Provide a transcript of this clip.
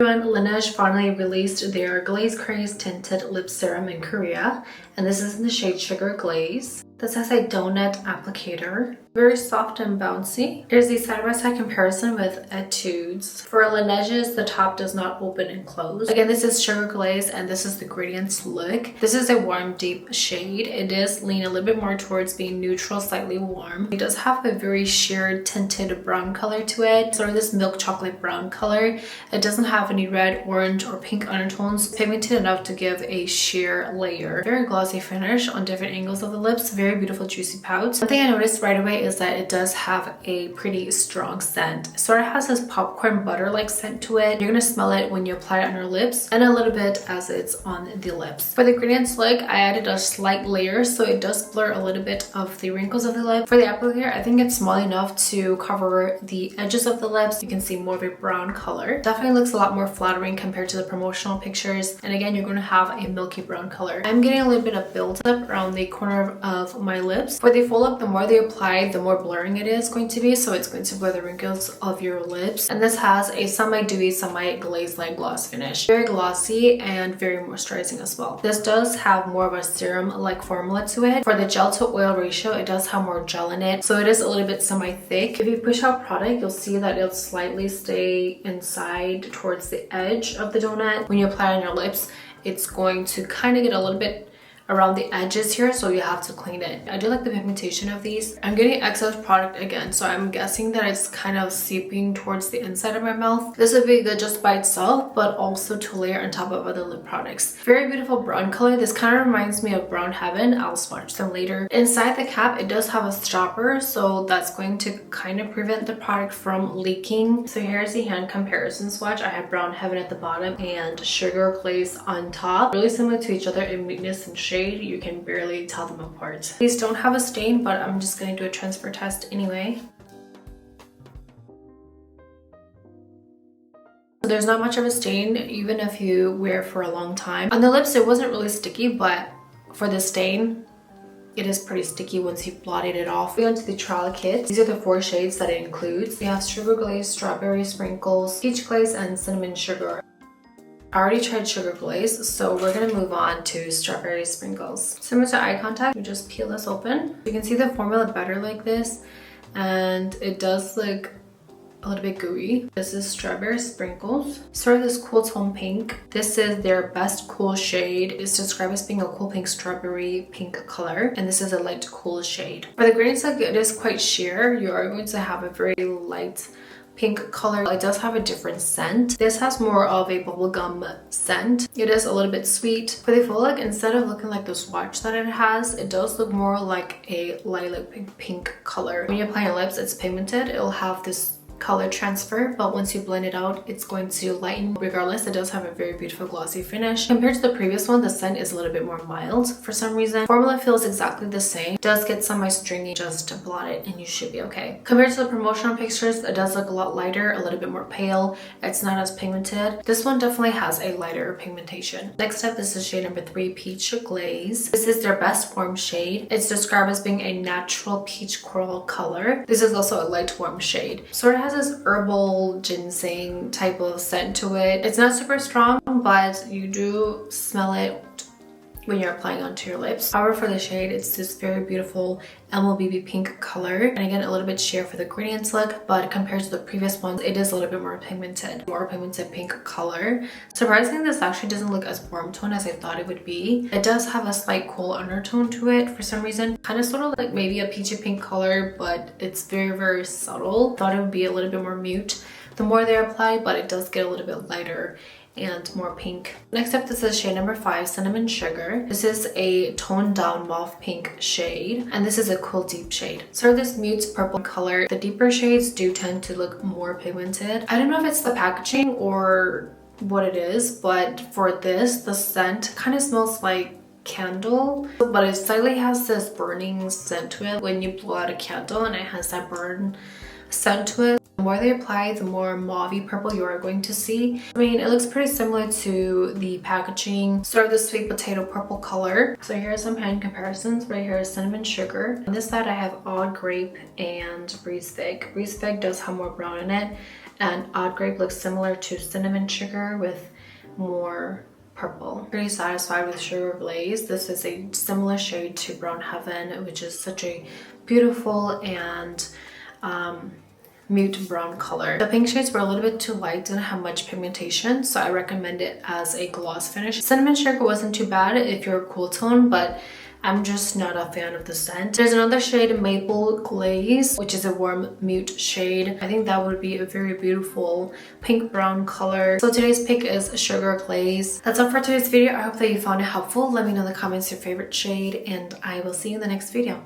LANEIGE finally released their Glaze Craze Tinted Lip Serum in Korea, and this is in the shade Sugar Glaze. This has a donut applicator, very soft and bouncy. Here's the side-by-side comparison with Etudes. For LANEIGE's, the top does not open and close. Again, this is Sugar Glaze and this is the Gradient's look. This is a warm, deep shade. It does lean a little bit more towards being neutral, slightly warm. It does have a very sheer tinted brown color to it, sort of this milk chocolate brown color. It doesn't have any red, orange, or pink undertones. It's pigmented enough to give a sheer layer. Very glossy finish on different angles of the lips. Very beautiful juicy pouts. One thing I noticed right away is that it does have a pretty strong scent. It sort of has this popcorn butter like scent to it. You're gonna smell it when you apply it on your lips and a little bit as it's on the lips. For the Gradient's look, I added a slight layer so it does blur a little bit of the wrinkles of the lip. For the applicator, I think it's small enough to cover the edges of the lips. You can see more of a brown color. Definitely looks a lot more flattering compared to the promotional pictures. And again, you're gonna have a milky brown color. I'm getting a little bit of build-up around the corner of my lips. For the full lip, the more they apply, the more blurring it is going to be, so it's going to blur the wrinkles of your lips. And this has a semi-dewy, semi-glaze-like gloss finish. Very glossy and very moisturizing as well. This does have more of a serum-like formula to it. For the gel to oil ratio, it does have more gel in it, so it is a little bit semi-thick. If you push out product, you'll see that it'll slightly stay inside towards the edge of the donut. When you apply it on your lips, it's going to kind of get a little bit around the edges here, so you have to clean it. I do like the pigmentation of these. I'm getting excess product again, so I'm guessing that it's kind of seeping towards the inside of my mouth. This would be good just by itself, but also to layer on top of other lip products. Very beautiful brown color. This kind of reminds me of Brown Heaven. I'll swatch them later. Inside the cap, it does have a stopper, so that's going to kind of prevent the product from leaking. So here's the hand comparison swatch. I have Brown Heaven at the bottom and Sugar Glaze on top. Really similar to each other in neatness and shade. You can barely tell them apart. These don't have a stain, but I'm just going to do a transfer test anyway. So there's not much of a stain even if you wear for a long time. On the lips, it wasn't really sticky, but for the stain, it is pretty sticky once you've blotted it off. We go into the trial kit. These are the 4 shades that it includes. We have Sugar Glaze, Strawberry Sprinkles, Peach Glaze, and Cinnamon Sugar. I already tried Sugar Glaze, so we're gonna move on to Strawberry Sprinkles. Similar to eye contact, you just peel this open. You can see the formula better like this, and it does look a little bit gooey. This is Strawberry Sprinkles. Sort of this cool tone pink. This is their best cool shade. It's described as being a cool pink strawberry pink color, and this is a light cool shade. For the Gradient's look, it is quite sheer. You are going to have a very light pink color. It does have a different scent. This has more of a bubblegum scent. It is a little bit sweet. For the full look, instead of looking like the swatch that it has, it does look more like a lilac pink color. When you apply your lips, it's pigmented. It'll have this color transfer, but once you blend it out, it's going to lighten. Regardless, it does have a very beautiful glossy finish. Compared to the previous one, the scent is a little bit more mild for some reason. Formula feels exactly the same. It does get semi-stringy, just blot it and you should be okay. Compared to the promotional pictures, it does look a lot lighter, a little bit more pale. It's not as pigmented. This one definitely has a lighter pigmentation. Next up, this is shade number 3, Peach Glaze. This is their best warm shade. It's described as being a natural peach coral color. This is also a light warm shade. Sort of has this herbal ginseng type of scent to it. It's not super strong, but you do smell it when you're applying onto your lips. However, for the shade, it's this very beautiful MLBB pink color, and again a little bit sheer for the Gradient's look, but compared to the previous ones, it is a little bit more pigmented pink color. Surprisingly, this actually doesn't look as warm tone as I thought it would be. It does have a slight cool undertone to it for some reason, kind of sort of like maybe a peachy pink color, but it's very subtle. Thought it would be a little bit more mute the more they apply, but it does get a little bit lighter and more pink. Next up, this is shade number 5, Cinnamon Sugar. This is a toned down mauve pink shade, and this is a cool deep shade. Sort of this mute purple color. The deeper shades do tend to look more pigmented. I don't know if it's the packaging or what it is, but for this, the scent kind of smells like candle, but it slightly has this burning scent to it when you blow out a candle, and it has that burn scent to it. The more they apply, the more mauvey purple you are going to see. I mean, it looks pretty similar to the packaging, sort of the sweet potato purple color. So here are some hand comparisons. Right here is Cinnamon Sugar. On this side, I have Odd Grape and Breeze Fig. Breeze Fig does have more brown in it, And Odd Grape looks similar to Cinnamon Sugar with more purple. Pretty satisfied with Sugar Glaze. This is a similar shade to Brown Heaven, which is such a beautiful and mute brown color. The pink shades were a little bit too light, didn't have much pigmentation, so I recommend it as a gloss finish. Cinnamon Sugar wasn't too bad if you're a cool tone, but I'm just not a fan of the scent. There's another shade, Maple Glaze, which is a warm mute shade. I think that would be a very beautiful pink brown color. So today's pick is Sugar Glaze. That's all for today's video. I hope that you found it helpful. Let me know in the comments your favorite shade, and I will see you in the next video.